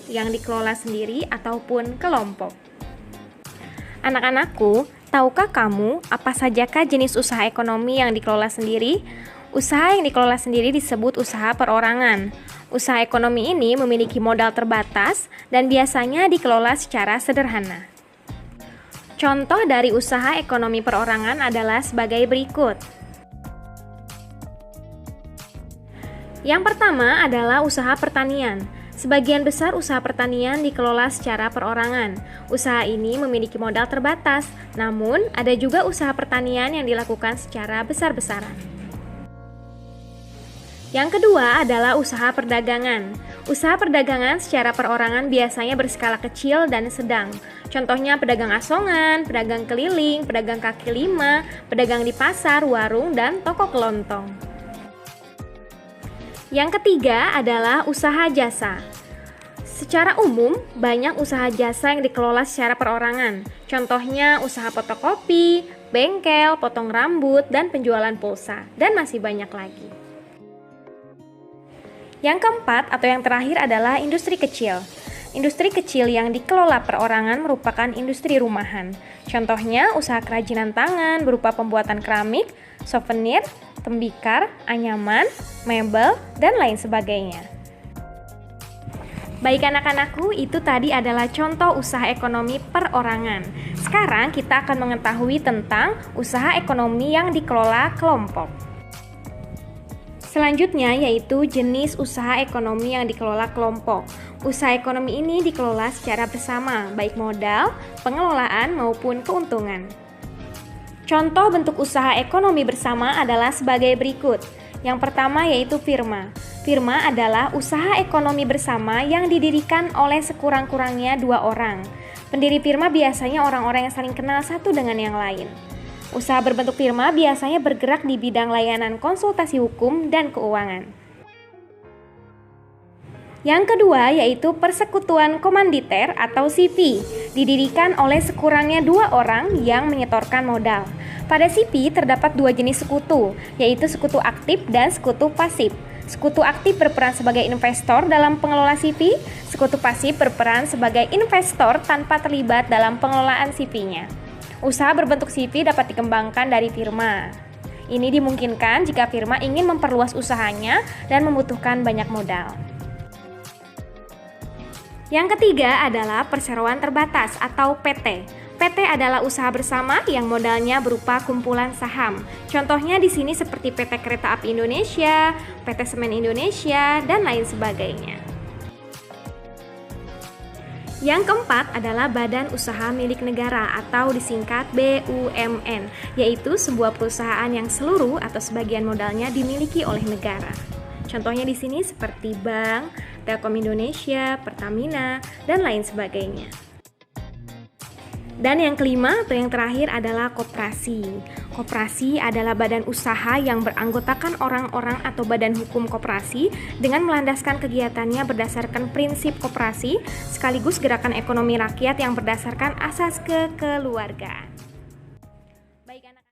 yang dikelola sendiri ataupun kelompok. Anak-anakku, tahukah kamu apa sajakah jenis usaha ekonomi yang dikelola sendiri? Usaha yang dikelola sendiri disebut usaha perorangan. Usaha ekonomi ini memiliki modal terbatas dan biasanya dikelola secara sederhana. Contoh dari usaha ekonomi perorangan adalah sebagai berikut. Yang pertama adalah usaha pertanian. Sebagian besar usaha pertanian dikelola secara perorangan. Usaha ini memiliki modal terbatas, namun ada juga usaha pertanian yang dilakukan secara besar-besaran. Yang kedua adalah usaha perdagangan. Usaha perdagangan secara perorangan biasanya berskala kecil dan sedang. Contohnya pedagang asongan, pedagang keliling, pedagang kaki lima, pedagang di pasar, warung, dan toko kelontong. Yang ketiga adalah usaha jasa. Secara umum, banyak usaha jasa yang dikelola secara perorangan. Contohnya usaha fotokopi, bengkel, potong rambut, dan penjualan pulsa, dan masih banyak lagi. Yang keempat atau yang terakhir adalah industri kecil. Industri kecil yang dikelola perorangan merupakan industri rumahan. Contohnya usaha kerajinan tangan berupa pembuatan keramik, souvenir, tembikar, anyaman, mebel, dan lain sebagainya. Baik anak-anakku, itu tadi adalah contoh usaha ekonomi perorangan. Sekarang kita akan mengetahui tentang usaha ekonomi yang dikelola kelompok. Selanjutnya yaitu jenis usaha ekonomi yang dikelola kelompok. Usaha ekonomi ini dikelola secara bersama, baik modal, pengelolaan, maupun keuntungan. Contoh bentuk usaha ekonomi bersama adalah sebagai berikut. Yang pertama yaitu firma. Firma adalah usaha ekonomi bersama yang didirikan oleh sekurang-kurangnya 2 orang. Pendiri firma biasanya orang-orang yang saling kenal satu dengan yang lain. Usaha berbentuk firma biasanya bergerak di bidang layanan konsultasi hukum dan keuangan. Yang kedua yaitu persekutuan komanditer atau CV, didirikan oleh sekurangnya 2 orang yang menyetorkan modal. Pada CV terdapat 2 jenis sekutu, yaitu sekutu aktif dan sekutu pasif. Sekutu aktif berperan sebagai investor dalam pengelola CV, sekutu pasif berperan sebagai investor tanpa terlibat dalam pengelolaan CV-nya. Usaha berbentuk CV dapat dikembangkan dari firma. Ini dimungkinkan jika firma ingin memperluas usahanya dan membutuhkan banyak modal. Yang ketiga adalah perseroan terbatas atau PT. PT adalah usaha bersama yang modalnya berupa kumpulan saham. Contohnya di sini seperti PT Kereta Api Indonesia, PT Semen Indonesia, dan lain sebagainya. Yang keempat adalah badan usaha milik negara atau disingkat BUMN, yaitu sebuah perusahaan yang seluruh atau sebagian modalnya dimiliki oleh negara. Contohnya di sini seperti bank, Telkom Indonesia, Pertamina, dan lain sebagainya. Dan yang kelima atau yang terakhir adalah koperasi. Koperasi adalah badan usaha yang beranggotakan orang-orang atau badan hukum koperasi dengan melandaskan kegiatannya berdasarkan prinsip koperasi sekaligus gerakan ekonomi rakyat yang berdasarkan asas kekeluargaan.